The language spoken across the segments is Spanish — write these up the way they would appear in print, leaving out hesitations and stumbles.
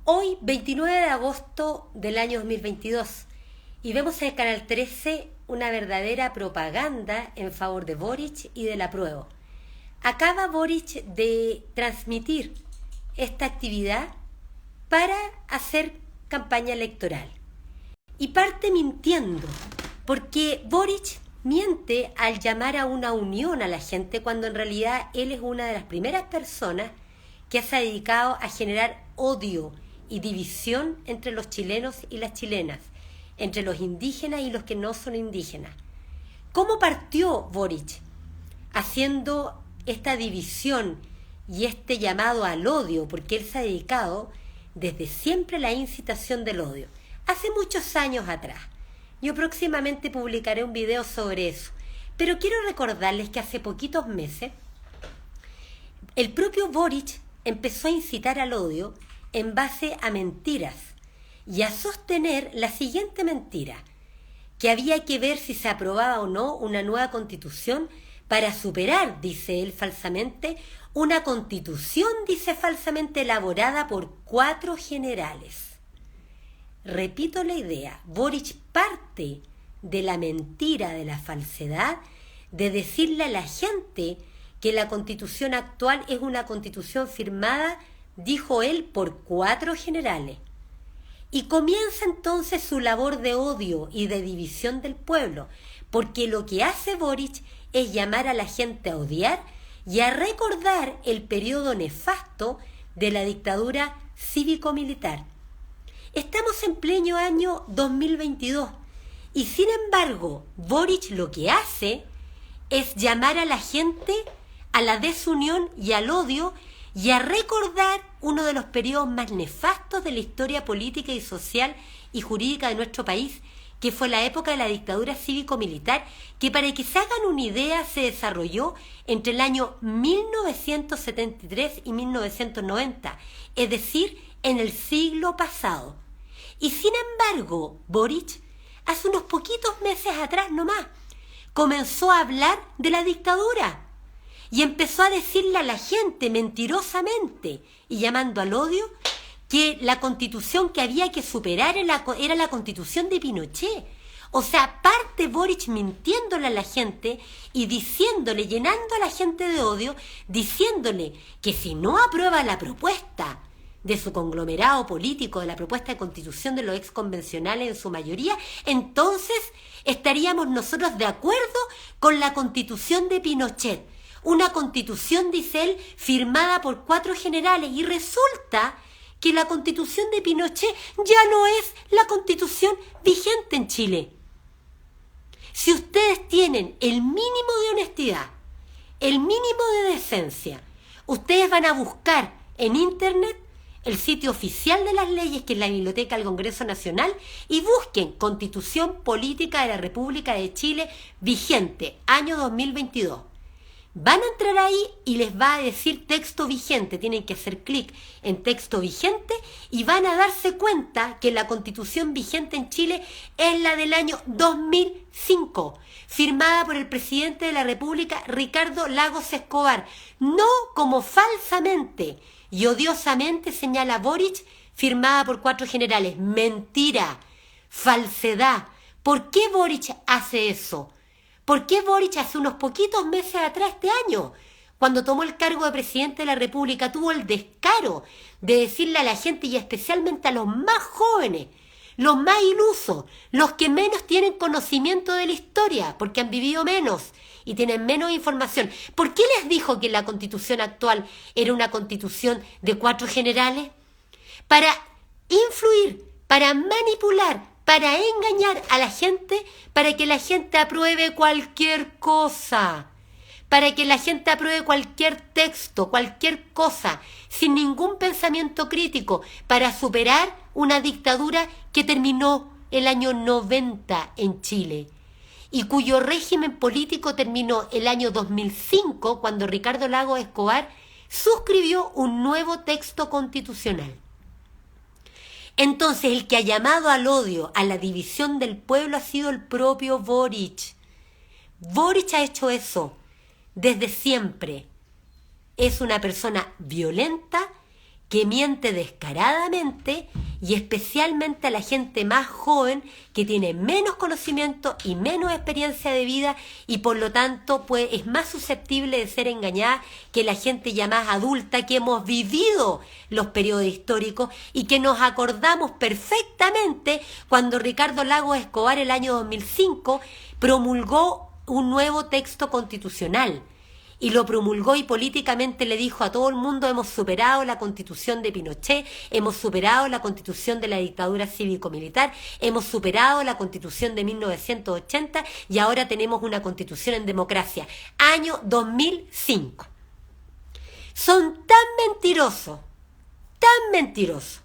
Hoy, 29 de agosto del año 2022, y vemos en el Canal 13 una verdadera propaganda en favor de Boric y del apruebo. Acaba Boric de transmitir esta actividad para hacer campaña electoral. Y parte mintiendo, porque Boric miente al llamar a una unión a la gente cuando en realidad él es una de las primeras personas que se ha dedicado a generar odio y división entre los chilenos y las chilenas, entre los indígenas y los que no son indígenas. ¿Cómo partió Boric haciendo esta división y este llamado al odio? Porque él se ha dedicado desde siempre a la incitación del odio. Hace muchos años atrás. Yo próximamente publicaré un video sobre eso. Pero quiero recordarles que hace poquitos meses el propio Boric empezó a incitar al odio en base a mentiras y a sostener la siguiente mentira, que había que ver si se aprobaba o no una nueva constitución para superar, dice él falsamente, una constitución, dice falsamente, elaborada por 4 generales. Repito la idea, Boric parte de la mentira, de la falsedad, de decirle a la gente que la constitución actual es una constitución firmada, dijo él, por 4 generales. Y comienza entonces su labor de odio y de división del pueblo, porque lo que hace Boric es llamar a la gente a odiar y a recordar el periodo nefasto de la dictadura cívico-militar. Estamos en pleno año 2022 y sin embargo Boric lo que hace es llamar a la gente a la desunión y al odio y a recordar uno de los periodos más nefastos de la historia política y social y jurídica de nuestro país, que fue la época de la dictadura cívico-militar, que para que se hagan una idea se desarrolló entre el año 1973 y 1990, es decir, en el siglo pasado. Y sin embargo, Boric, hace unos poquitos meses atrás nomás, comenzó a hablar de la dictadura y empezó a decirle a la gente mentirosamente y llamando al odio que la constitución que había que superar era la constitución de Pinochet. O sea, parte Boric mintiéndole a la gente y diciéndole, llenando a la gente de odio, diciéndole que si no aprueba la propuesta de su conglomerado político, de la propuesta de constitución de los exconvencionales en su mayoría, entonces estaríamos nosotros de acuerdo con la constitución de Pinochet. Una constitución, dice él, firmada por 4 generales, y resulta que la constitución de Pinochet ya no es la constitución vigente en Chile. Si ustedes tienen el mínimo de honestidad, el mínimo de decencia, ustedes van a buscar en internet el sitio oficial de las leyes, que es la Biblioteca del Congreso Nacional, y busquen Constitución Política de la República de Chile vigente, año 2022. Van a entrar ahí y les va a decir texto vigente, tienen que hacer clic en texto vigente y van a darse cuenta que la constitución vigente en Chile es la del año 2005, firmada por el presidente de la República, Ricardo Lagos Escobar, no como falsamente y odiosamente señala Boric, firmada por 4 generales. Mentira, falsedad. ¿Por qué Boric hace eso? ¿Por qué Boric hace unos poquitos meses atrás, este año, cuando tomó el cargo de presidente de la República, tuvo el descaro de decirle a la gente, y especialmente a los más jóvenes, los más ilusos, los que menos tienen conocimiento de la historia, porque han vivido menos y tienen menos información? ¿Por qué les dijo que la constitución actual era una constitución de 4 generales? Para influir, para manipular, para engañar a la gente, para que la gente apruebe cualquier cosa, para que la gente apruebe cualquier texto, cualquier cosa, sin ningún pensamiento crítico, para superar una dictadura que terminó el año 90 en Chile y cuyo régimen político terminó el año 2005, cuando Ricardo Lagos Escobar suscribió un nuevo texto constitucional. Entonces, el que ha llamado al odio, a la división del pueblo, ha sido el propio Boric. Boric ha hecho eso desde siempre. Es una persona violenta que miente descaradamente y especialmente a la gente más joven que tiene menos conocimiento y menos experiencia de vida y por lo tanto pues, es más susceptible de ser engañada que la gente ya más adulta que hemos vivido los periodos históricos y que nos acordamos perfectamente cuando Ricardo Lagos Escobar el año 2005 promulgó un nuevo texto constitucional. Y lo promulgó y políticamente le dijo a todo el mundo: hemos superado la constitución de Pinochet, hemos superado la constitución de la dictadura cívico-militar, hemos superado la constitución de 1980 y ahora tenemos una constitución en democracia. Año 2005. Son tan mentirosos,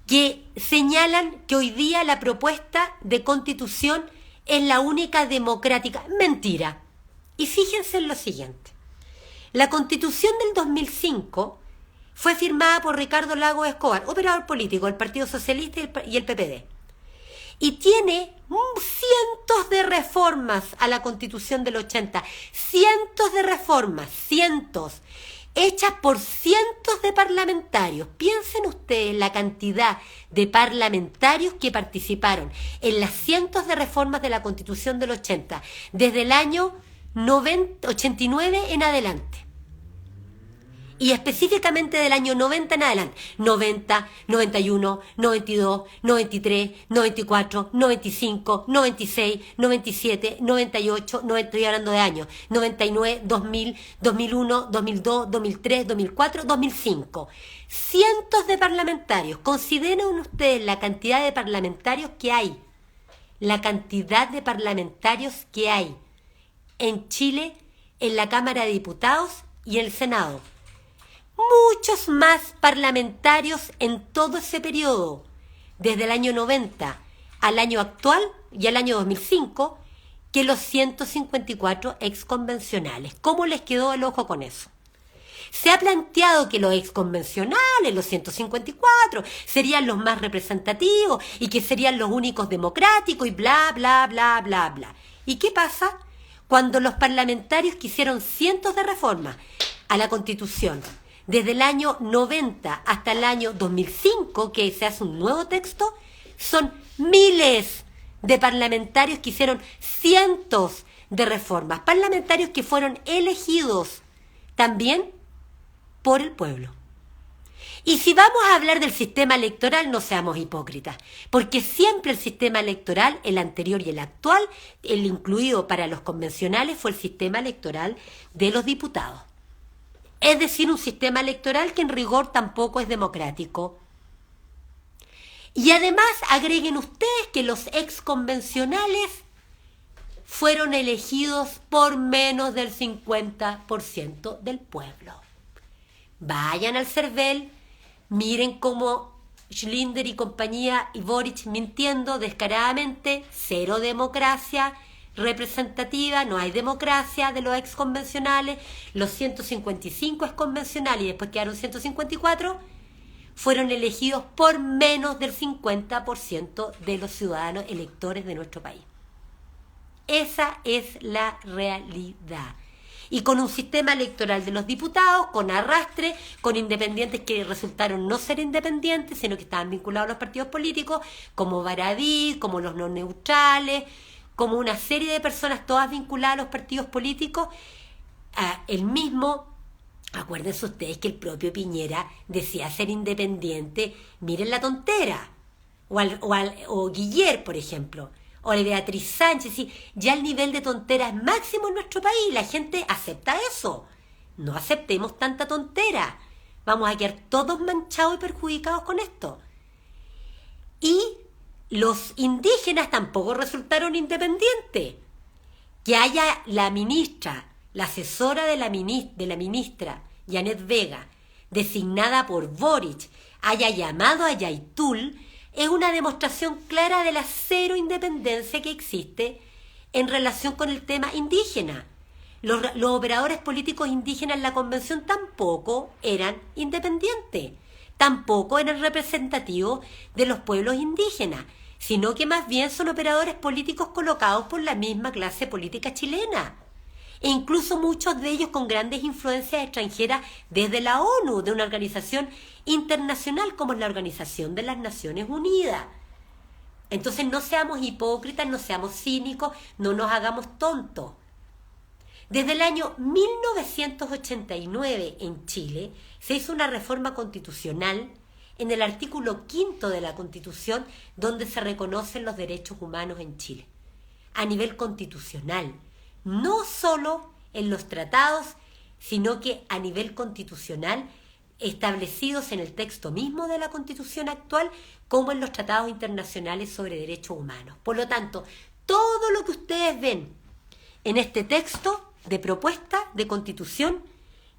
que señalan que hoy día la propuesta de constitución es la única democrática. Mentira. Y fíjense en lo siguiente. La Constitución del 2005 fue firmada por Ricardo Lagos Escobar, operador político del Partido Socialista y el PPD. Y tiene cientos de reformas a la Constitución del 80. Cientos de reformas, cientos, hechas por cientos de parlamentarios. Piensen ustedes la cantidad de parlamentarios que participaron en las cientos de reformas de la Constitución del 80, desde el año 89 en adelante. Y específicamente del año 90 en adelante. 90, 91, 92, 93, 94, 95, 96, 97, 98, no estoy hablando de años. 99, 2000, 2001, 2002, 2003, 2004, 2005. Cientos de parlamentarios. Consideren ustedes la cantidad de parlamentarios que hay. La cantidad de parlamentarios que hay en Chile, en la Cámara de Diputados y en el Senado. Muchos más parlamentarios en todo ese periodo, desde el año 90 al año actual y al año 2005, que los 154 exconvencionales. ¿Cómo les quedó el ojo con eso? Se ha planteado que los exconvencionales, los 154, serían los más representativos y que serían los únicos democráticos y bla, bla, bla, bla, bla. ¿Y qué pasa? Cuando los parlamentarios que hicieron cientos de reformas a la Constitución, desde el año 90 hasta el año 2005, que se hace un nuevo texto, son miles de parlamentarios que hicieron cientos de reformas, parlamentarios que fueron elegidos también por el pueblo. Y si vamos a hablar del sistema electoral, no seamos hipócritas, porque siempre el sistema electoral, el anterior y el actual, el incluido para los convencionales, fue el sistema electoral de los diputados. Es decir, un sistema electoral que en rigor tampoco es democrático. Y además agreguen ustedes que los exconvencionales fueron elegidos por menos del 50% del pueblo. Vayan al CERVEL, miren cómo Schlinder y compañía y Boric mintiendo descaradamente, cero democracia representativa, no hay democracia de los exconvencionales, los 155 exconvencionales y después quedaron 154, fueron elegidos por menos del 50% de los ciudadanos electores de nuestro país. Esa es la realidad. Y con un sistema electoral de los diputados, con arrastre, con independientes que resultaron no ser independientes, sino que estaban vinculados a los partidos políticos, como Baradí, como los no neutrales, como una serie de personas todas vinculadas a los partidos políticos. El mismo, acuérdense ustedes que el propio Piñera decía ser independiente, miren la tontera, o Guiller, por ejemplo, o la Beatriz Sánchez, ¿sí? Ya el nivel de tontera es máximo en nuestro país, la gente acepta eso. No aceptemos tanta tontera, vamos a quedar todos manchados y perjudicados con esto. Y los indígenas tampoco resultaron independientes. Que haya la ministra, la asesora de la ministra, Janet Vega, designada por Boric, haya llamado a Yaitul, es una demostración clara de la cero independencia que existe en relación con el tema indígena. Los operadores políticos indígenas en la convención tampoco eran independientes, tampoco eran representativos de los pueblos indígenas, sino que más bien son operadores políticos colocados por la misma clase política chilena. e incluso muchos de ellos con grandes influencias extranjeras desde la ONU, de una organización internacional como es la Organización de las Naciones Unidas. Entonces no seamos hipócritas, no seamos cínicos, no nos hagamos tontos. Desde el año 1989 en Chile se hizo una reforma constitucional en el artículo 5 de la Constitución donde se reconocen los derechos humanos en Chile, a nivel constitucional, no solo en los tratados, sino que a nivel constitucional establecidos en el texto mismo de la Constitución actual como en los tratados internacionales sobre derechos humanos. Por lo tanto, todo lo que ustedes ven en este texto de propuesta de Constitución,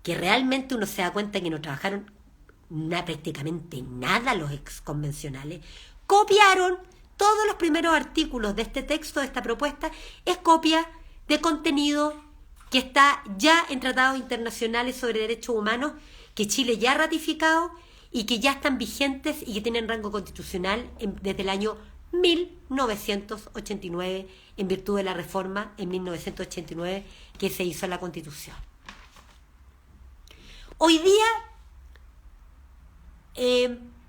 que realmente uno se da cuenta que no trabajaron prácticamente nada los exconvencionales, copiaron todos los primeros artículos de este texto, de esta propuesta, es copia de contenido que está ya en tratados internacionales sobre derechos humanos, que Chile ya ha ratificado y que ya están vigentes y que tienen rango constitucional desde el año 1989, en virtud de la reforma en 1989 que se hizo a la Constitución. Hoy día,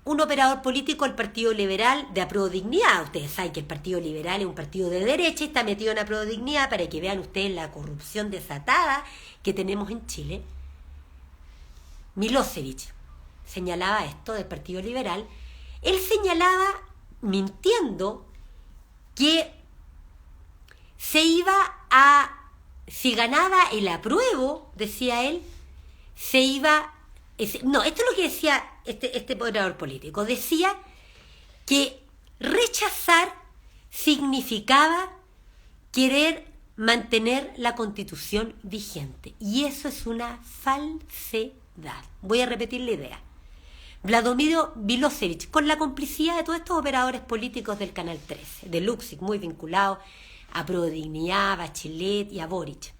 un operador político, el Partido Liberal de Apruebo Dignidad, ustedes saben que el Partido Liberal es un partido de derecha y está metido en Apruebo Dignidad para que vean ustedes la corrupción desatada que tenemos en Chile. Milosevic señalaba esto del Partido Liberal. Él señalaba, mintiendo, que se iba a, si ganaba el apruebo, decía él, se iba, no, esto es lo que decía este operador político, decía que rechazar significaba querer mantener la Constitución vigente, y eso es una falsedad. Voy a repetir la idea. Vladimiro Milosevic, con la complicidad de todos estos operadores políticos del Canal 13, de Luxig, muy vinculados a Apruebo Dignidad, Bachelet y a Boric,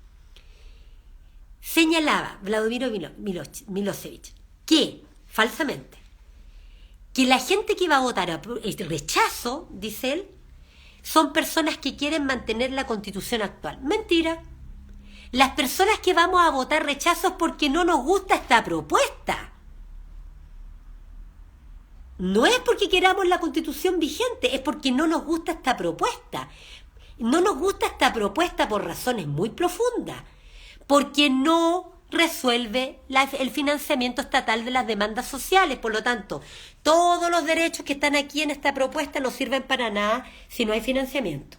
señalaba Vladimiro Milosevic que, falsamente, que la gente que iba a votar rechazo, dice él, son personas que quieren mantener la Constitución actual. Mentira. Las personas que vamos a votar rechazo es porque no nos gusta esta propuesta. No es porque queramos la Constitución vigente, es porque no nos gusta esta propuesta. No nos gusta esta propuesta por razones muy profundas, porque no resuelve el financiamiento estatal de las demandas sociales. Por lo tanto, todos los derechos que están aquí en esta propuesta no sirven para nada si no hay financiamiento.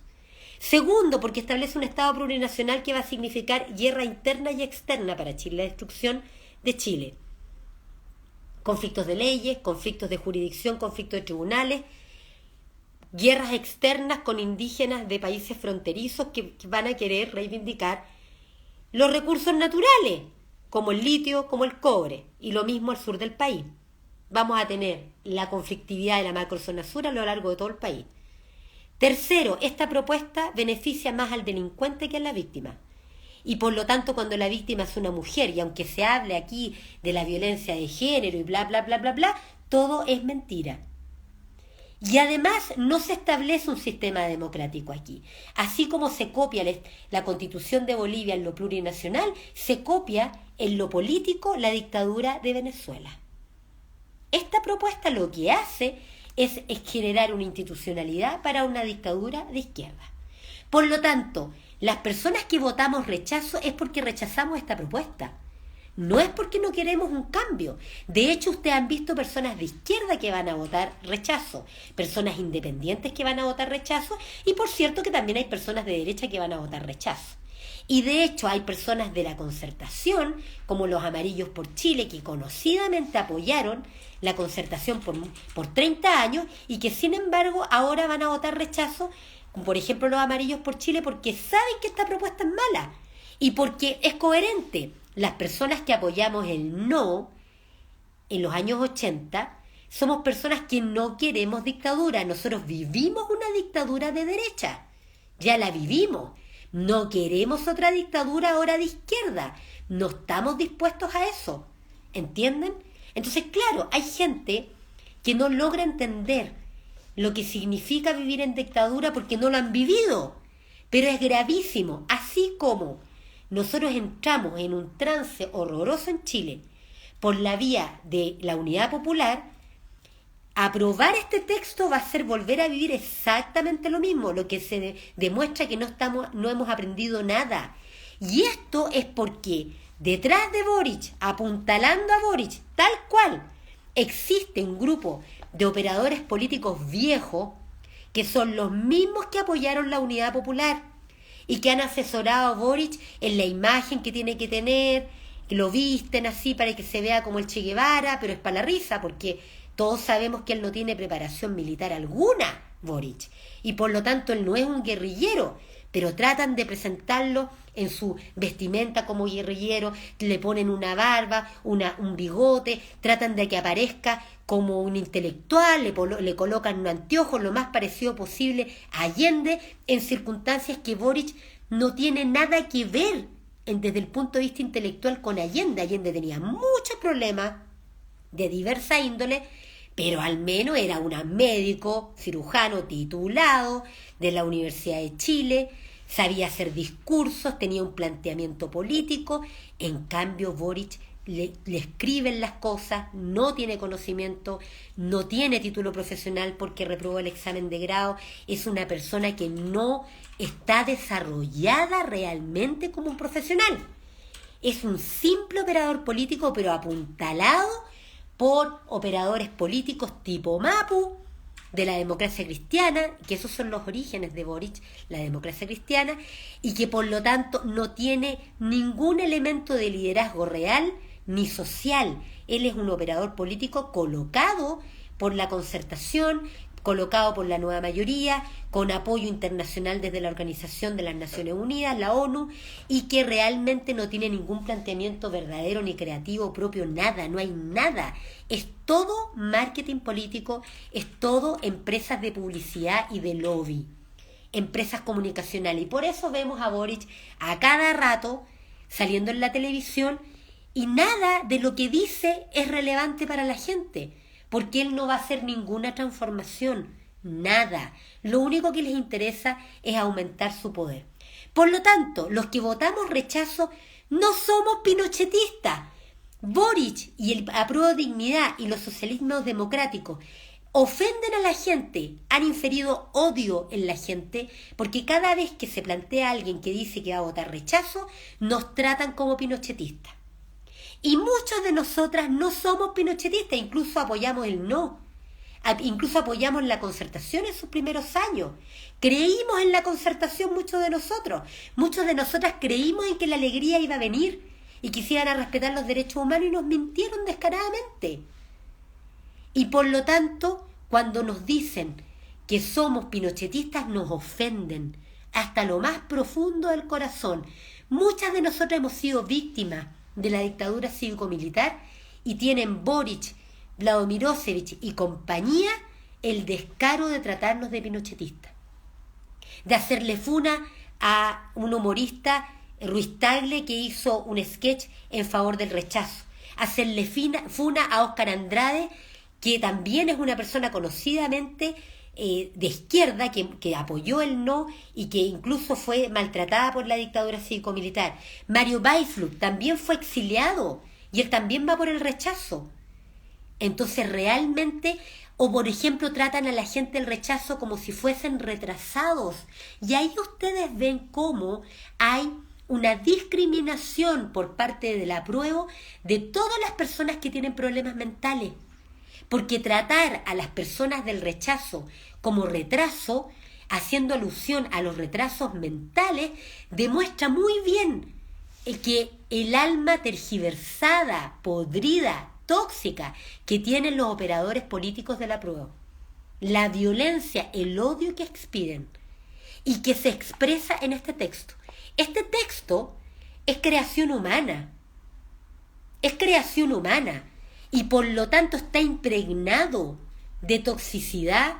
Segundo, porque establece un Estado plurinacional que va a significar guerra interna y externa para Chile, la destrucción de Chile. Conflictos de leyes, conflictos de jurisdicción, conflictos de tribunales, guerras externas con indígenas de países fronterizos que van a querer reivindicar los recursos naturales, como el litio, como el cobre, y lo mismo al sur del país. Vamos a tener la conflictividad de la macrozona sur a lo largo de todo el país. Tercero, esta propuesta beneficia más al delincuente que a la víctima. Y por lo tanto, cuando la víctima es una mujer, y aunque se hable aquí de la violencia de género y bla, bla, bla, bla, bla, todo es mentira. Y además no se establece un sistema democrático aquí. Así como se copia la Constitución de Bolivia en lo plurinacional, se copia en lo político la dictadura de Venezuela. Esta propuesta lo que hace es generar una institucionalidad para una dictadura de izquierda. Por lo tanto, las personas que votamos rechazo es porque rechazamos esta propuesta. No es porque no queremos un cambio. De hecho, ustedes han visto personas de izquierda que van a votar rechazo, personas independientes que van a votar rechazo, y por cierto que también hay personas de derecha que van a votar rechazo. Y de hecho hay personas de la Concertación, como los Amarillos por Chile, que conocidamente apoyaron la Concertación por 30 años y que sin embargo ahora van a votar rechazo, por ejemplo los Amarillos por Chile, porque saben que esta propuesta es mala y porque es coherente. Las personas que apoyamos el no en los años 80 somos personas que no queremos dictadura. Nosotros vivimos una dictadura de derecha, ya la vivimos. No queremos otra dictadura ahora de izquierda. No estamos dispuestos a eso. ¿Entienden? Entonces, claro, hay gente que no logra entender lo que significa vivir en dictadura porque no lo han vivido. Pero es gravísimo. Así como nosotros entramos en un trance horroroso en Chile por la vía de la unidad popular, aprobar este texto va a ser volver a vivir exactamente lo mismo, lo que se demuestra que no hemos aprendido nada. Y esto es porque detrás de Boric, apuntalando a Boric, tal cual, existe un grupo de operadores políticos viejos que son los mismos que apoyaron la unidad popular y que han asesorado a Boric en la imagen que tiene que tener, que lo visten así para que se vea como el Che Guevara, pero es para la risa porque todos sabemos que él no tiene preparación militar alguna, Boric, y por lo tanto él no es un guerrillero, pero tratan de presentarlo en su vestimenta como guerrillero, le ponen una barba, un bigote, tratan de que aparezca como un intelectual, le colocan un anteojo lo más parecido posible a Allende, en circunstancias que Boric no tiene nada que ver desde el punto de vista intelectual con Allende. Allende tenía muchos problemas de diversa índole, pero al menos era un médico, cirujano titulado de la Universidad de Chile, sabía hacer discursos, tenía un planteamiento político. En cambio Boric le escriben las cosas, no tiene conocimiento, no tiene título profesional porque reprobó el examen de grado, es una persona que no está desarrollada realmente como un profesional. Es un simple operador político, pero apuntalado por operadores políticos tipo Mapu, de la democracia cristiana, que esos son los orígenes de Boric, la democracia cristiana, y que por lo tanto no tiene ningún elemento de liderazgo real ni social. Él es un operador político colocado por la Concertación, colocado por la nueva mayoría, con apoyo internacional desde la Organización de las Naciones Unidas, la ONU, y que realmente no tiene ningún planteamiento verdadero ni creativo propio, nada, no hay nada. Es todo marketing político, es todo empresas de publicidad y de lobby, empresas comunicacionales. Y por eso vemos a Boric a cada rato saliendo en la televisión y nada de lo que dice es relevante para la gente, porque él no va a hacer ninguna transformación, nada. Lo único que les interesa es aumentar su poder. Por lo tanto, los que votamos rechazo no somos pinochetistas. Boric y el Apruebo Dignidad y los socialismos democráticos ofenden a la gente, han inferido odio en la gente, porque cada vez que se plantea alguien que dice que va a votar rechazo, nos tratan como pinochetistas. Y muchos de nosotras no somos pinochetistas, incluso apoyamos el no. Incluso apoyamos la Concertación en sus primeros años. Creímos en la Concertación muchos de nosotros. Muchos de nosotras creímos en que la alegría iba a venir y que se iban a respetar los derechos humanos y nos mintieron descaradamente. Y por lo tanto, cuando nos dicen que somos pinochetistas, nos ofenden hasta lo más profundo del corazón. Muchas de nosotras hemos sido víctimas de la dictadura cívico-militar y tienen Boric, Milošević y compañía el descaro de tratarnos de pinochetistas, de hacerle funa a un humorista, Ruiz Tagle, que hizo un sketch en favor del rechazo, hacerle funa a Óscar Andrade, que también es una persona conocidamente de izquierda, que apoyó el no y que incluso fue maltratada por la dictadura cívico-militar. Mario Weissflug también fue exiliado y él también va por el rechazo. Entonces realmente, o por ejemplo tratan a la gente del rechazo como si fuesen retrasados, y ahí ustedes ven cómo hay una discriminación por parte del apruebo de todas las personas que tienen problemas mentales, porque tratar a las personas del rechazo como retraso, haciendo alusión a los retrasos mentales, demuestra muy bien que el alma tergiversada, podrida, tóxica que tienen los operadores políticos del apruebo, la violencia, el odio que expiden y que se expresa en este texto. Este texto es creación humana, y por lo tanto está impregnado de toxicidad,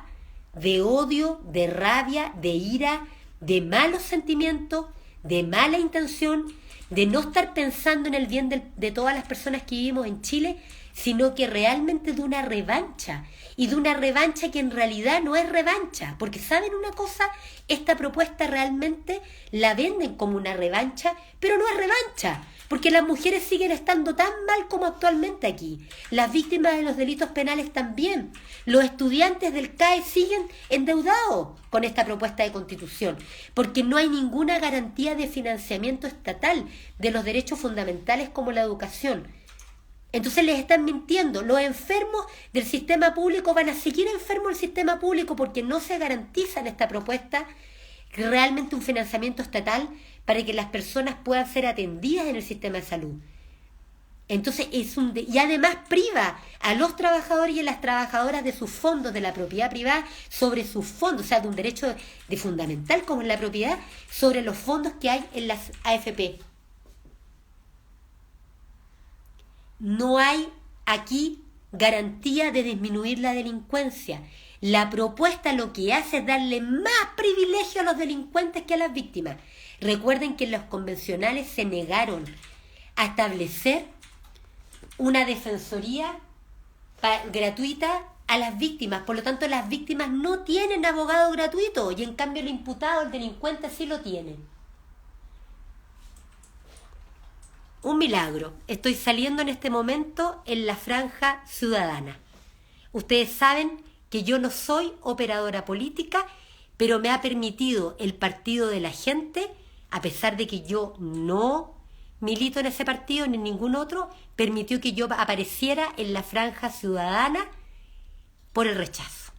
de odio, de rabia, de ira, de malos sentimientos, de mala intención, de no estar pensando en el bien de todas las personas que vivimos en Chile, sino que realmente de una revancha, y de una revancha que en realidad no es revancha, porque ¿saben una cosa? Esta propuesta realmente la venden como una revancha, pero no es revancha, porque las mujeres siguen estando tan mal como actualmente aquí, las víctimas de los delitos penales también, los estudiantes del CAE siguen endeudados con esta propuesta de constitución, porque no hay ninguna garantía de financiamiento estatal de los derechos fundamentales como la educación. Entonces les están mintiendo. Los enfermos del sistema público van a seguir enfermos del sistema público porque no se garantiza en esta propuesta realmente un financiamiento estatal para que las personas puedan ser atendidas en el sistema de salud. Entonces y además priva a los trabajadores y a las trabajadoras de sus fondos, de la propiedad privada, sobre sus fondos, o sea, de un derecho de fundamental como es la propiedad, sobre los fondos que hay en las AFP. No hay aquí garantía de disminuir la delincuencia. La propuesta lo que hace es darle más privilegio a los delincuentes que a las víctimas. Recuerden que los convencionales se negaron a establecer una defensoría gratuita a las víctimas. Por lo tanto, las víctimas no tienen abogado gratuito y en cambio el imputado, el delincuente, sí lo tiene. Un milagro. Estoy saliendo en este momento en la franja ciudadana. Ustedes saben que yo no soy operadora política, pero me ha permitido el Partido de la Gente, a pesar de que yo no milito en ese partido ni en ningún otro, permitió que yo apareciera en la franja ciudadana por el rechazo.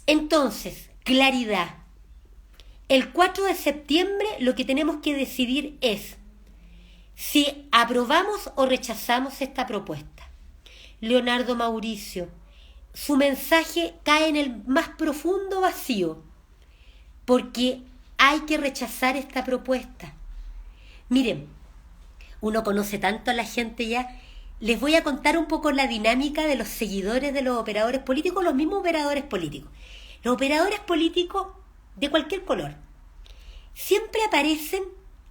Entonces, claridad. El 4 de septiembre lo que tenemos que decidir es si aprobamos o rechazamos esta propuesta. Leonardo Mauricio, su mensaje cae en el más profundo vacío, porque hay que rechazar esta propuesta. Miren, uno conoce tanto a la gente ya. Les voy a contar un poco la dinámica de los seguidores de los operadores políticos, los mismos operadores políticos. Los operadores políticos de cualquier color siempre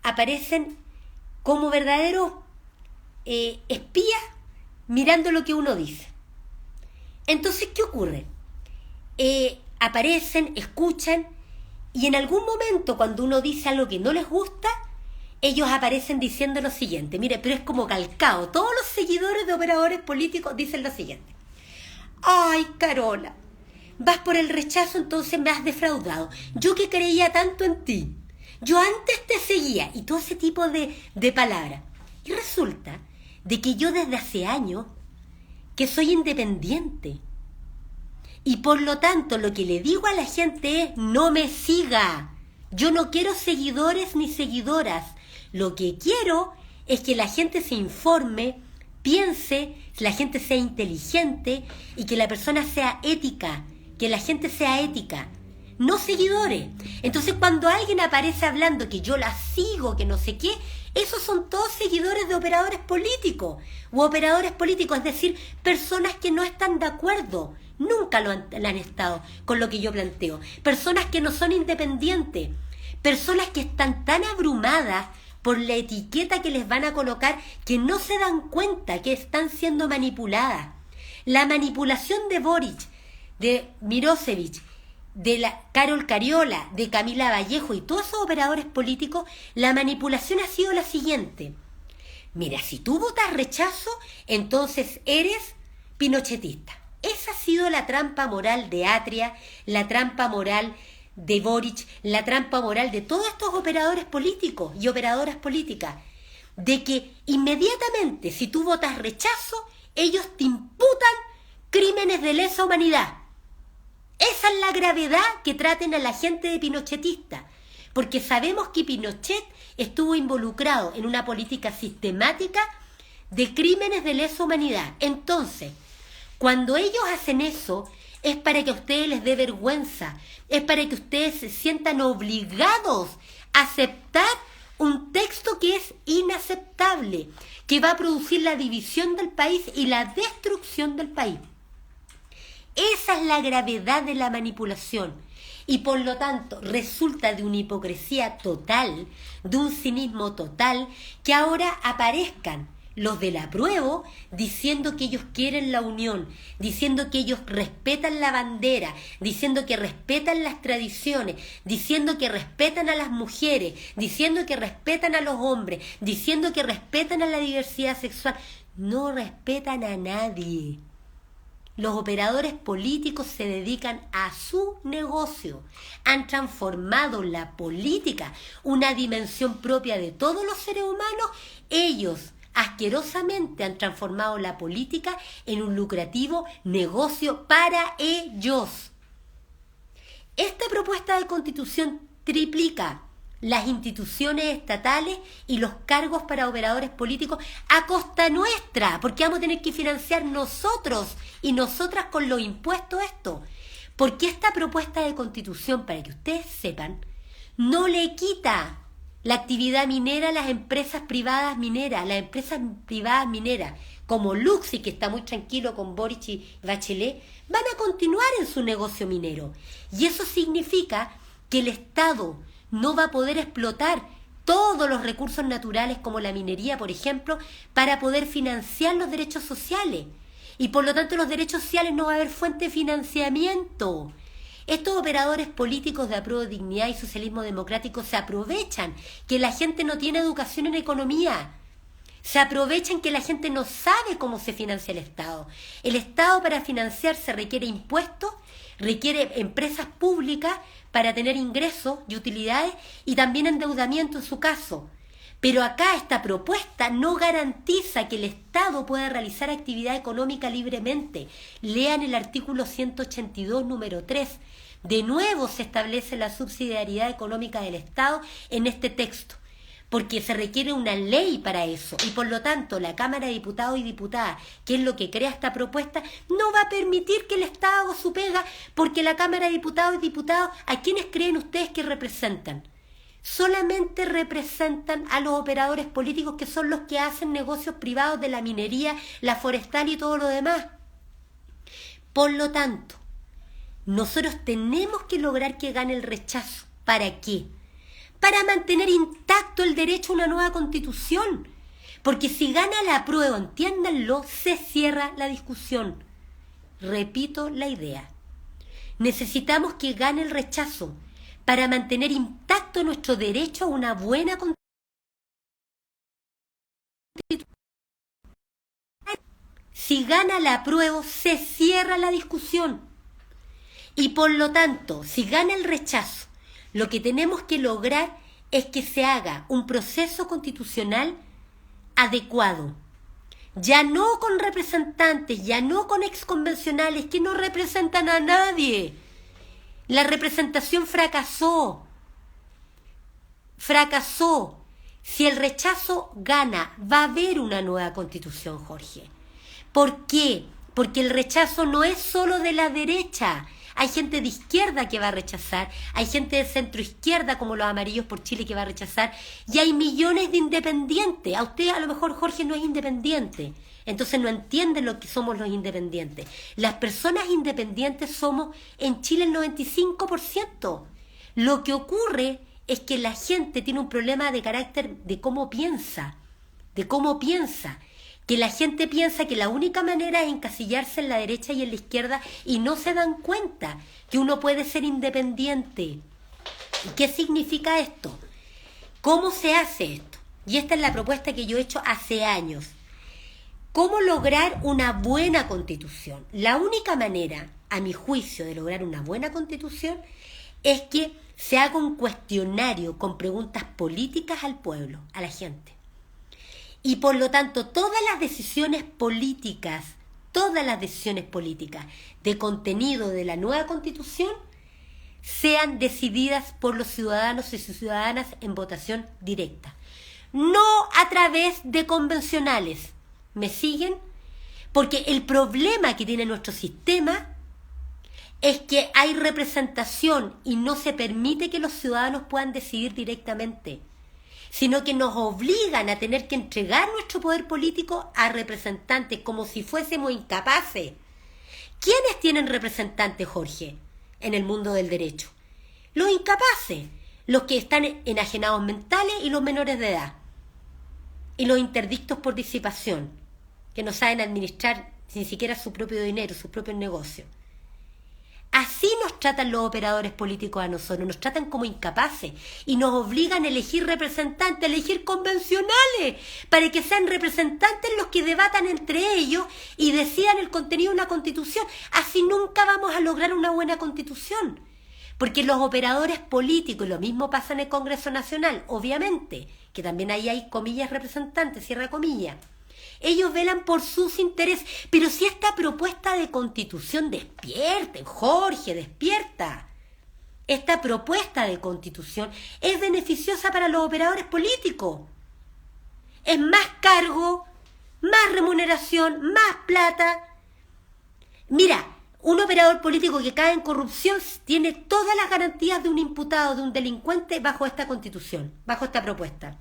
aparecen como verdaderos espías mirando lo que uno dice. Entonces, ¿qué ocurre? Aparecen, escuchan, y en algún momento cuando uno dice algo que no les gusta, ellos aparecen diciendo lo siguiente. Mire, pero es como calcado. Todos los seguidores de operadores políticos dicen lo siguiente. ¡Ay, Carola! Vas por el rechazo, entonces me has defraudado. Yo que creía tanto en ti. Yo antes te seguía. Y todo ese tipo de palabras. Y resulta de que yo desde hace años que soy independiente. Y por lo tanto lo que le digo a la gente es: no me siga. Yo no quiero seguidores ni seguidoras. Lo que quiero es que la gente se informe, piense, que la gente sea inteligente y que la persona sea ética. Que la gente sea ética, no seguidores. Entonces cuando alguien aparece hablando que yo la sigo, que no sé qué, esos son todos seguidores de operadores políticos o operadores políticos, es decir, personas que no están de acuerdo, nunca lo han estado con lo que yo planteo, personas que no son independientes, personas que están tan abrumadas por la etiqueta que les van a colocar que no se dan cuenta que están siendo manipuladas. La manipulación de Boric, de Mirosevic, de la Carol Cariola, de Camila Vallejo y todos esos operadores políticos, la manipulación ha sido la siguiente. Mira, si tú votas rechazo, entonces eres pinochetista. Esa ha sido la trampa moral de Atria, la trampa moral de Boric, la trampa moral de todos estos operadores políticos y operadoras políticas, de que inmediatamente si tú votas rechazo, ellos te imputan crímenes de lesa humanidad. Esa es la gravedad que traten a la gente de pinochetista, porque sabemos que Pinochet estuvo involucrado en una política sistemática de crímenes de lesa humanidad. Entonces, cuando ellos hacen eso, es para que a ustedes les dé vergüenza, es para que ustedes se sientan obligados a aceptar un texto que es inaceptable, que va a producir la división del país y la destrucción del país. Esa es la gravedad de la manipulación y por lo tanto resulta de una hipocresía total, de un cinismo total, que ahora aparezcan los del apruebo, diciendo que ellos quieren la unión, diciendo que ellos respetan la bandera, diciendo que respetan las tradiciones, diciendo que respetan a las mujeres, diciendo que respetan a los hombres, diciendo que respetan a la diversidad sexual. No respetan a nadie. Los operadores políticos se dedican a su negocio. Han transformado la política, una dimensión propia de todos los seres humanos. Ellos asquerosamente han transformado la política en un lucrativo negocio para ellos. Esta propuesta de constitución triplica las instituciones estatales y los cargos para operadores políticos a costa nuestra, porque vamos a tener que financiar nosotros y nosotras con los impuestos esto. Porque esta propuesta de constitución, para que ustedes sepan, no le quita la actividad minera a las empresas privadas mineras. Las empresas privadas mineras, como Luxi, que está muy tranquilo con Boric y Bachelet, van a continuar en su negocio minero. Y eso significa que el Estado no va a poder explotar todos los recursos naturales, como la minería, por ejemplo, para poder financiar los derechos sociales. Y por lo tanto, los derechos sociales no va a haber fuente de financiamiento. Estos operadores políticos de apruebo, dignidad y socialismo democrático se aprovechan que la gente no tiene educación en economía. Se aprovechan que la gente no sabe cómo se financia el Estado. El Estado, para financiarse, requiere impuestos, requiere empresas públicas para tener ingresos y utilidades, y también endeudamiento en su caso. Pero acá esta propuesta no garantiza que el Estado pueda realizar actividad económica libremente. Lean el artículo 182, número 3. De nuevo se establece la subsidiariedad económica del Estado en este texto, porque se requiere una ley para eso, y por lo tanto la Cámara de Diputados y Diputadas, que es lo que crea esta propuesta, no va a permitir que el Estado haga su pega, porque la Cámara de Diputados y Diputados, ¿a quiénes creen ustedes que representan? Solamente representan a los operadores políticos, que son los que hacen negocios privados de la minería, la forestal y todo lo demás. Por lo tanto, nosotros tenemos que lograr que gane el rechazo. ¿Para qué? Para mantener intacto el derecho a una nueva constitución. Porque si gana la apruebo, entiéndanlo, se cierra la discusión. Repito la idea. Necesitamos que gane el rechazo para mantener intacto nuestro derecho a una buena constitución. Si gana la apruebo, se cierra la discusión. Y por lo tanto, si gana el rechazo, lo que tenemos que lograr es que se haga un proceso constitucional adecuado. Ya no con representantes, ya no con exconvencionales que no representan a nadie. La representación fracasó. Fracasó. Si el rechazo gana, va a haber una nueva constitución, Jorge. ¿Por qué? Porque el rechazo no es solo de la derecha. Hay gente de izquierda que va a rechazar, hay gente de centro izquierda como los Amarillos por Chile que va a rechazar, y hay millones de independientes. A usted a lo mejor, Jorge, no es independiente, entonces no entiende lo que somos los independientes. Las personas independientes somos en Chile el 95%. Lo que ocurre es que la gente tiene un problema de carácter de cómo piensa, que la gente piensa que la única manera es encasillarse en la derecha y en la izquierda, y no se dan cuenta que uno puede ser independiente. ¿Y qué significa esto? ¿Cómo se hace esto? Y esta es la propuesta que yo he hecho hace años. ¿Cómo lograr una buena constitución? La única manera, a mi juicio, de lograr una buena constitución es que se haga un cuestionario con preguntas políticas al pueblo, a la gente. Y por lo tanto, todas las decisiones políticas de contenido de la nueva constitución sean decididas por los ciudadanos y sus ciudadanas en votación directa. No a través de convencionales. ¿Me siguen? Porque el problema que tiene nuestro sistema es que hay representación y no se permite que los ciudadanos puedan decidir directamente, sino que nos obligan a tener que entregar nuestro poder político a representantes como si fuésemos incapaces. ¿Quiénes tienen representantes, Jorge, en el mundo del derecho? Los incapaces, los que están enajenados mentales y los menores de edad. y los interdictos por disipación, que no saben administrar ni siquiera su propio dinero, sus propios negocios. Así nos tratan los operadores políticos a nosotros, nos tratan como incapaces y nos obligan a elegir representantes, a elegir convencionales, para que sean representantes los que debatan entre ellos y decidan el contenido de una constitución. Así nunca vamos a lograr una buena constitución, porque los operadores políticos, y lo mismo pasa en el Congreso Nacional, obviamente, que también ahí hay comillas representantes, cierra comillas. Ellos velan por sus intereses, pero si esta propuesta de constitución, despierten, Jorge, despierta. Esta propuesta de constitución es beneficiosa para los operadores políticos. Es más cargo, más remuneración, más plata. Mira, un operador político que cae en corrupción tiene todas las garantías de un imputado, de un delincuente bajo esta constitución, bajo esta propuesta.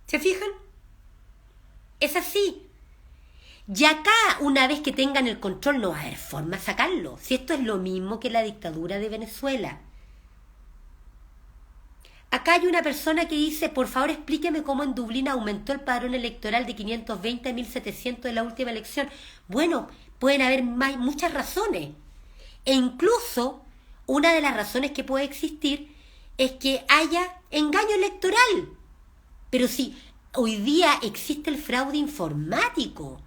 ¿Se fijan? Es así. Y acá, una vez que tengan el control, no va a haber forma de sacarlo. Si esto es lo mismo que la dictadura de Venezuela. Acá hay una persona que dice, por favor explíqueme cómo en Dublín aumentó el padrón electoral de 520 a 1700 de la última elección. Bueno, pueden haber muchas razones. E incluso, una de las razones que puede existir es que haya engaño electoral. Pero sí, hoy día existe el fraude informático.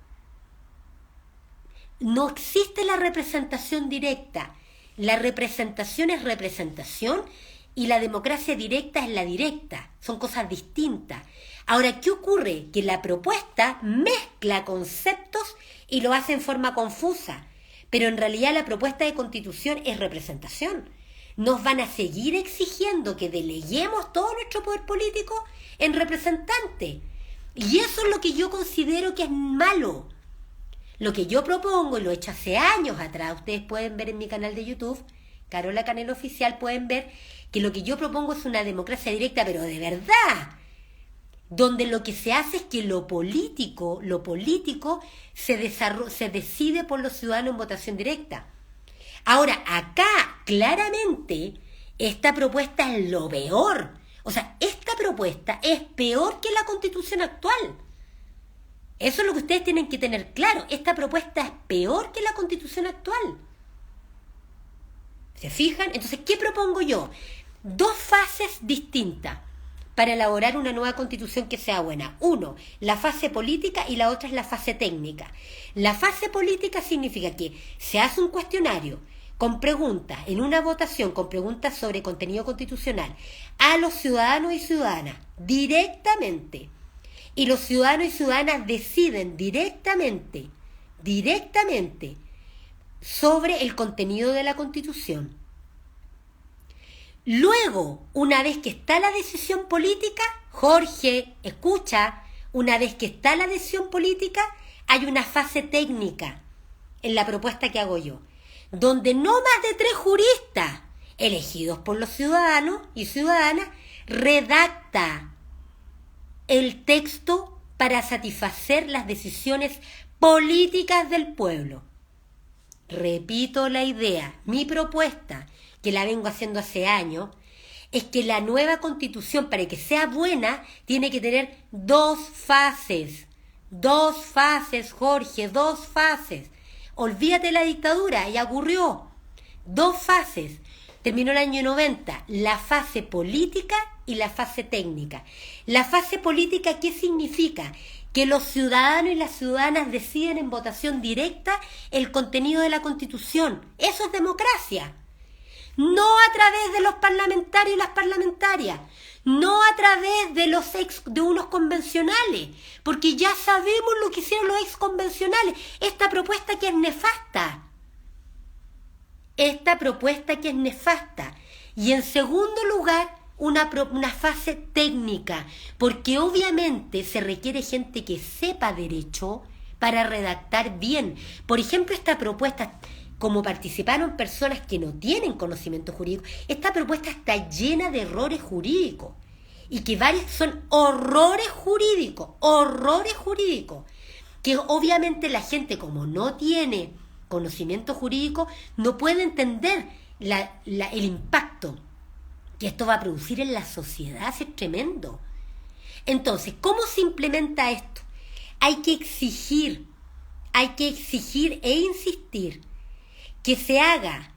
No existe la representación directa. La representación es representación y la democracia directa es la directa. Son cosas distintas. Ahora, ¿qué ocurre? Que la propuesta mezcla conceptos y lo hace en forma confusa. Pero en realidad la propuesta de constitución es representación. Nos van a seguir exigiendo que deleguemos todo nuestro poder político en representantes. Y eso es lo que yo considero que es malo. Lo que yo propongo, y lo he hecho hace años atrás, ustedes pueden ver en mi canal de YouTube, Carola Canela Oficial, pueden ver que lo que yo propongo es una democracia directa, pero de verdad, donde lo que se hace es que lo político se decide por los ciudadanos en votación directa. Ahora, acá, claramente, esta propuesta es lo peor. O sea, esta propuesta es peor que la Constitución actual. Eso es lo que ustedes tienen que tener claro. Esta propuesta es peor que la Constitución actual. ¿Se fijan? Entonces, ¿qué propongo yo? 2 fases distintas para elaborar una nueva Constitución que sea buena. 1, la fase política, y la otra es la fase técnica. La fase política significa que se hace un cuestionario con preguntas, en una votación con preguntas sobre contenido constitucional, a los ciudadanos y ciudadanas directamente. Y los ciudadanos y ciudadanas deciden directamente, sobre el contenido de la Constitución. Luego, una vez que está la decisión política, Jorge, escucha, una vez que está la decisión política, hay una fase técnica en la propuesta que hago yo, donde no más de 3 juristas, elegidos por los ciudadanos y ciudadanas, redacta el texto para satisfacer las decisiones políticas del pueblo. Repito la idea, mi propuesta, que la vengo haciendo hace años, es que la nueva Constitución, para que sea buena, tiene que tener 2 fases. 2 fases, Jorge, 2 fases. Olvídate de la dictadura, ya ocurrió. 2 fases. Terminó el año 90, la fase política y la fase técnica. La fase política, ¿qué significa? Que los ciudadanos y las ciudadanas deciden en votación directa el contenido de la Constitución. Eso es democracia. No a través de los parlamentarios y las parlamentarias, no a través de unos convencionales, porque ya sabemos lo que hicieron los ex convencionales. Esta propuesta que es nefasta. Y en segundo lugar, una fase técnica, porque obviamente se requiere gente que sepa derecho para redactar bien. Por ejemplo, esta propuesta, como participaron personas que no tienen conocimiento jurídico, esta propuesta está llena de errores jurídicos, y que varios son horrores jurídicos, que obviamente la gente, como no tiene conocimiento jurídico, no puede entender el impacto que esto va a producir en la sociedad. Es tremendo. Entonces, ¿cómo se implementa esto? Hay que exigir e insistir que se haga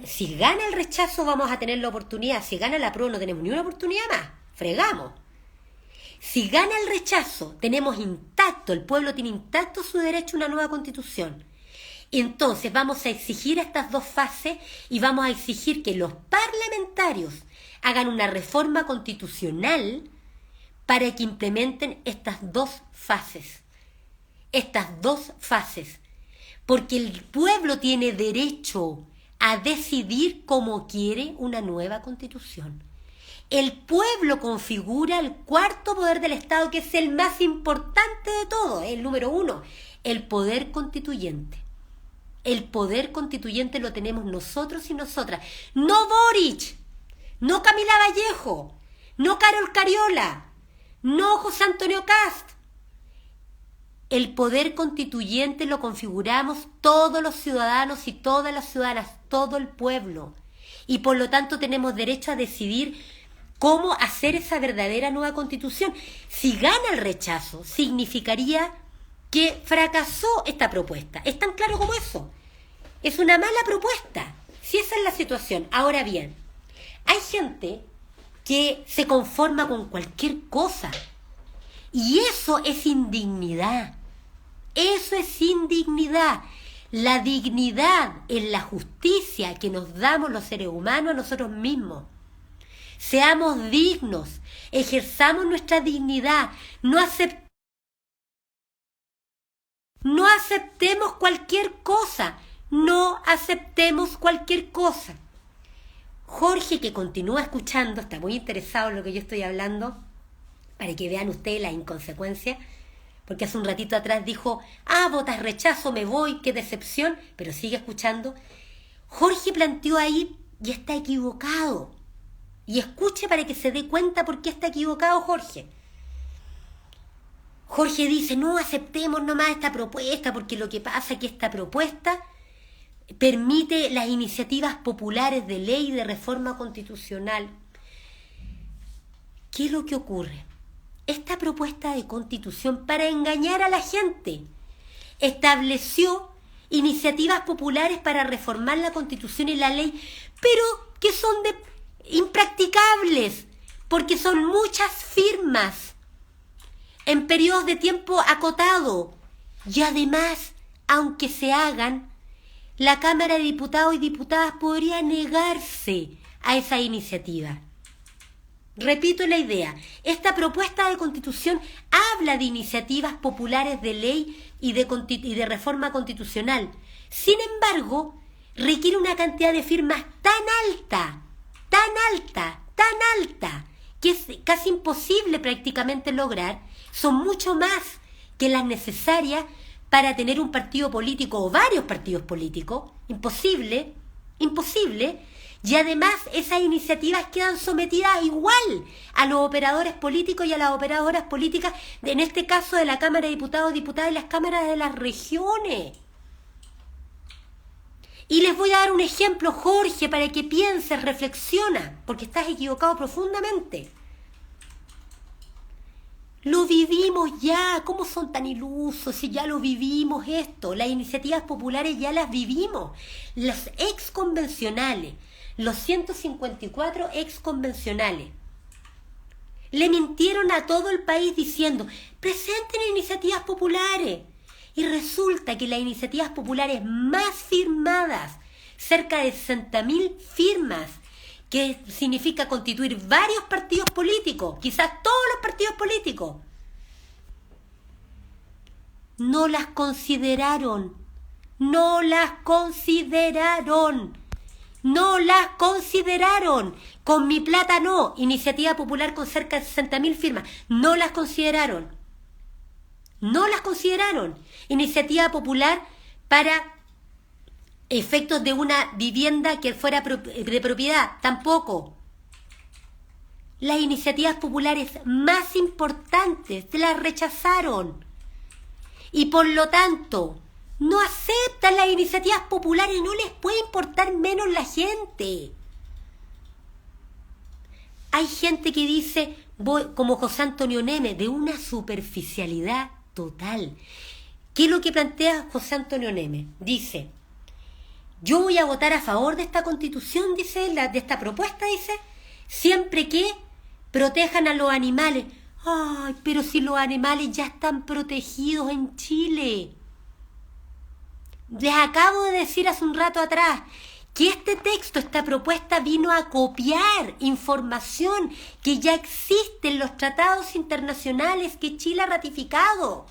si gana el rechazo vamos a tener la oportunidad, si gana la apruebo no tenemos ni una oportunidad más, fregamos. Si gana el rechazo, tenemos intacto, el pueblo tiene intacto su derecho a una nueva constitución. Entonces vamos a exigir estas dos fases y vamos a exigir que los parlamentarios hagan una reforma constitucional para que implementen estas dos fases. Porque el pueblo tiene derecho a decidir cómo quiere una nueva constitución. El pueblo configura el cuarto poder del Estado, que es el más importante de todo, el número 1, el poder constituyente. El poder constituyente lo tenemos nosotros y nosotras. No Boric, no Camila Vallejo, no Carol Cariola, no José Antonio Kast. El poder constituyente lo configuramos todos los ciudadanos y todas las ciudadanas, todo el pueblo. Y por lo tanto tenemos derecho a decidir cómo hacer esa verdadera nueva constitución. Si gana el rechazo, significaría que fracasó esta propuesta. Es tan claro como eso. Es una mala propuesta. Si esa es la situación. Ahora bien, hay gente que se conforma con cualquier cosa. Y eso es indignidad. Eso es indignidad. La dignidad es la justicia que nos damos los seres humanos a nosotros mismos. Seamos dignos, ejerzamos nuestra dignidad, no aceptemos cualquier cosa, Jorge, que continúa escuchando, está muy interesado en lo que yo estoy hablando, para que vean ustedes la inconsecuencia, porque hace un ratito atrás dijo, votas rechazo, me voy, qué decepción, pero sigue escuchando. Jorge planteó ahí y está equivocado. Y escuche para que se dé cuenta por qué está equivocado Jorge. Jorge dice, no aceptemos nomás esta propuesta, porque lo que pasa es que esta propuesta permite las iniciativas populares de ley de reforma constitucional. ¿Qué es lo que ocurre? Esta propuesta de constitución, para engañar a la gente, estableció iniciativas populares para reformar la constitución y la ley, pero que son impracticables, porque son muchas firmas en periodos de tiempo acotado. Y además, aunque se hagan, la Cámara de Diputados y Diputadas podría negarse a esa iniciativa. Repito la idea, esta propuesta de constitución habla de iniciativas populares de ley y de reforma constitucional. Sin embargo, requiere una cantidad de firmas tan alta, que es casi imposible prácticamente lograr. Son mucho más que las necesarias para tener un partido político o varios partidos políticos. Imposible. Y además esas iniciativas quedan sometidas igual a los operadores políticos y a las operadoras políticas, en este caso de la Cámara de Diputados, Diputadas y las cámaras de las regiones. Y les voy a dar un ejemplo, Jorge, para que pienses, reflexiona, porque estás equivocado profundamente. Lo vivimos ya, ¿cómo son tan ilusos si ya lo vivimos esto? Las iniciativas populares ya las vivimos. Los exconvencionales, los 154 exconvencionales, le mintieron a todo el país diciendo, presenten iniciativas populares. Y resulta que las iniciativas populares más firmadas, cerca de 60.000 firmas, que significa constituir varios partidos políticos, quizás todos los partidos políticos, no las consideraron. Con mi plata no, iniciativa popular con cerca de 60.000 firmas, no las consideraron. Iniciativa popular para efectos de una vivienda que fuera de propiedad, tampoco. Las iniciativas populares más importantes las rechazaron. Y por lo tanto, no aceptan las iniciativas populares, no les puede importar menos la gente. Hay gente que dice, como José Antonio Neme, de una superficialidad total. ¿Qué es lo que plantea José Antonio Neme? Dice, yo voy a votar a favor de esta constitución, dice, de esta propuesta, dice, siempre que protejan a los animales. Ay, pero si los animales ya están protegidos en Chile. Les acabo de decir hace un rato atrás que este texto, esta propuesta, vino a copiar información que ya existe en los tratados internacionales que Chile ha ratificado.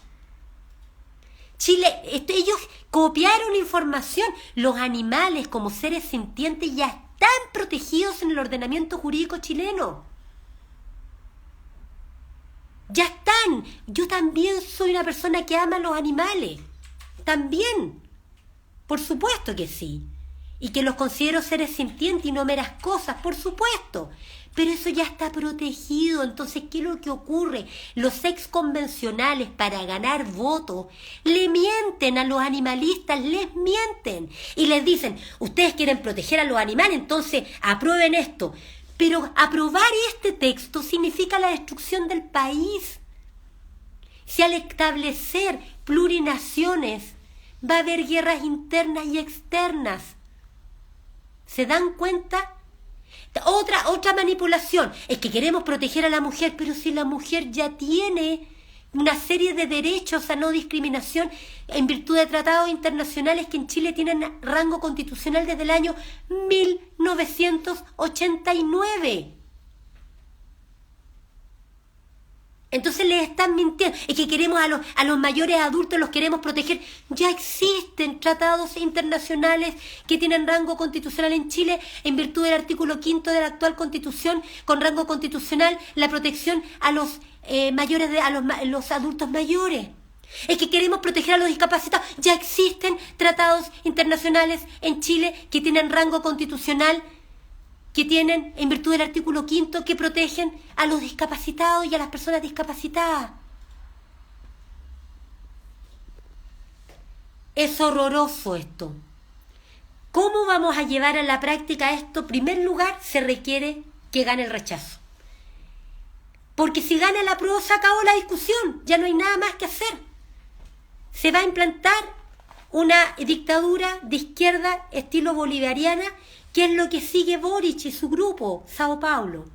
Ellos copiaron información. Los animales como seres sintientes ya están protegidos en el ordenamiento jurídico chileno. Ya están. Yo también soy una persona que ama a los animales. También. Por supuesto que sí. Y que los considero seres sintientes y no meras cosas, por supuesto. Pero eso ya está protegido. Entonces, ¿qué es lo que ocurre? Los ex convencionales, para ganar votos, le mienten a los animalistas, les mienten. Y les dicen, ustedes quieren proteger a los animales, entonces aprueben esto. Pero aprobar este texto significa la destrucción del país. Si al establecer plurinaciones va a haber guerras internas y externas. ¿Se dan cuenta? Otra manipulación. Es que queremos proteger a la mujer, pero si la mujer ya tiene una serie de derechos a no discriminación en virtud de tratados internacionales que en Chile tienen rango constitucional desde el año 1989. Entonces les están mintiendo. Es que queremos a los mayores adultos, los queremos proteger. Ya existen tratados internacionales que tienen rango constitucional en Chile en virtud del artículo 5 de la actual Constitución, con rango constitucional la protección a los mayores, los adultos mayores. Es que queremos proteger a los discapacitados. Ya existen tratados internacionales en Chile que tienen rango constitucional, que tienen, en virtud del artículo 5, que protegen a los discapacitados y a las personas discapacitadas. Es horroroso esto. ¿Cómo vamos a llevar a la práctica esto? En primer lugar, se requiere que gane el rechazo. Porque si gana la prueba, se acabó la discusión. Ya no hay nada más que hacer. Se va a implantar una dictadura de izquierda estilo bolivariana, que es lo que sigue Boric y su grupo, Sao Paulo.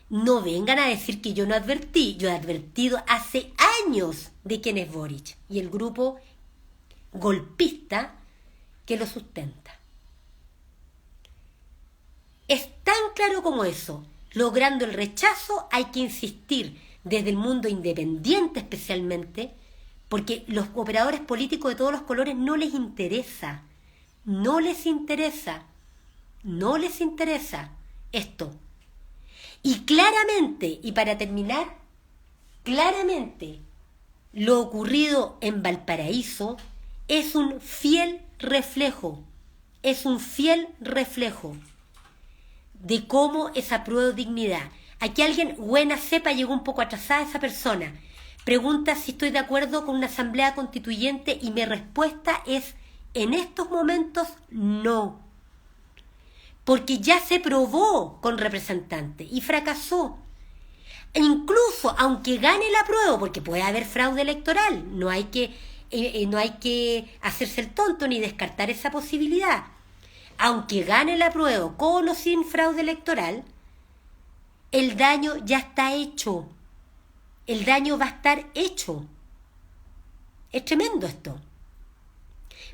No vengan a decir que yo no advertí. Yo he advertido hace años de quién es Boric y el grupo golpista que lo sustenta. Es tan claro como eso. Logrando el rechazo hay que insistir desde el mundo independiente especialmente, porque los operadores políticos de todos los colores no les interesa esto. Y claramente, y para terminar, claramente lo ocurrido en Valparaíso es un fiel reflejo de cómo es Apruebo Dignidad. Aquí alguien, buena cepa, llegó un poco atrasada esa persona. Pregunta si estoy de acuerdo con una asamblea constituyente y mi respuesta es, en estos momentos, no. Porque ya se probó con representantes y fracasó. E incluso, aunque gane el apruebo, porque puede haber fraude electoral, no hay que hacerse el tonto ni descartar esa posibilidad. Aunque gane el apruebo con o sin fraude electoral, el daño ya está hecho. El daño va a estar hecho. Es tremendo esto.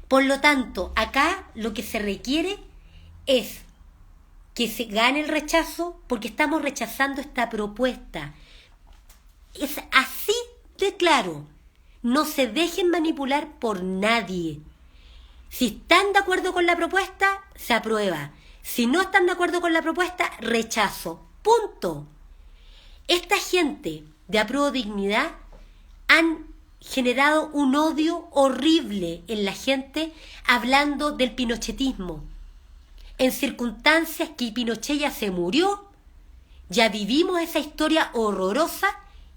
Por lo tanto, acá lo que se requiere es que se gane el rechazo, porque estamos rechazando esta propuesta. Es así de claro. No se dejen manipular por nadie. Si están de acuerdo con la propuesta, se aprueba. Si no están de acuerdo con la propuesta, rechazo. Punto. Esta gente de Apruebo Dignidad han generado un odio horrible en la gente, hablando del pinochetismo. En circunstancias que Pinochet ya se murió, ya vivimos esa historia horrorosa,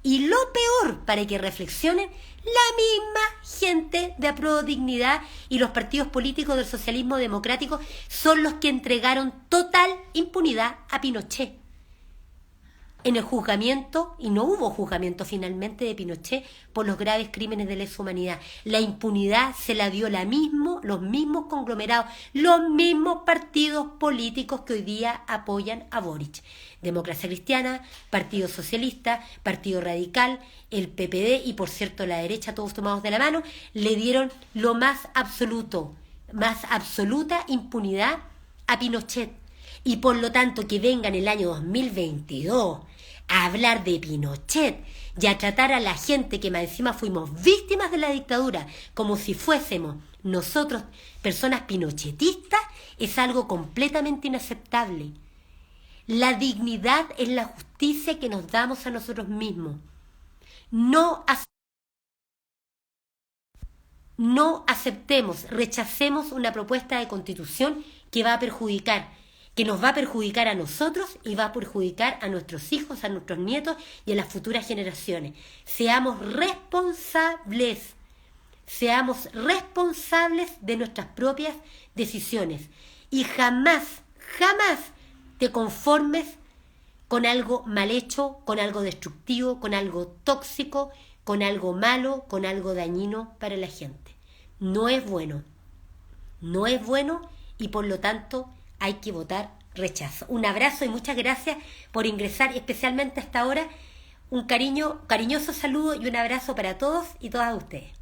y lo peor, para que reflexionen, La misma gente de Apruebo Dignidad y los partidos políticos del socialismo democrático son los que entregaron total impunidad a Pinochet. En el juzgamiento, y no hubo juzgamiento finalmente de Pinochet por los graves crímenes de lesa humanidad. La impunidad se la dio los mismos conglomerados, los mismos partidos políticos que hoy día apoyan a Boric. Democracia Cristiana, Partido Socialista, Partido Radical, el PPD y por cierto la derecha, todos tomados de la mano, le dieron lo más absoluta impunidad a Pinochet. Y por lo tanto que venga en el año 2022 a hablar de Pinochet y a tratar a la gente que más encima fuimos víctimas de la dictadura como si fuésemos nosotros personas pinochetistas, es algo completamente inaceptable. La dignidad es la justicia que nos damos a nosotros mismos. No aceptemos, rechacemos una propuesta de constitución que nos va a perjudicar a nosotros y va a perjudicar a nuestros hijos, a nuestros nietos y a las futuras generaciones. Seamos responsables de nuestras propias decisiones y jamás te conformes con algo mal hecho, con algo destructivo, con algo tóxico, con algo malo, con algo dañino para la gente. No es bueno y por lo tanto hay que votar rechazo. Un abrazo y muchas gracias por ingresar, especialmente hasta ahora. Un cariñoso saludo y un abrazo para todos y todas ustedes.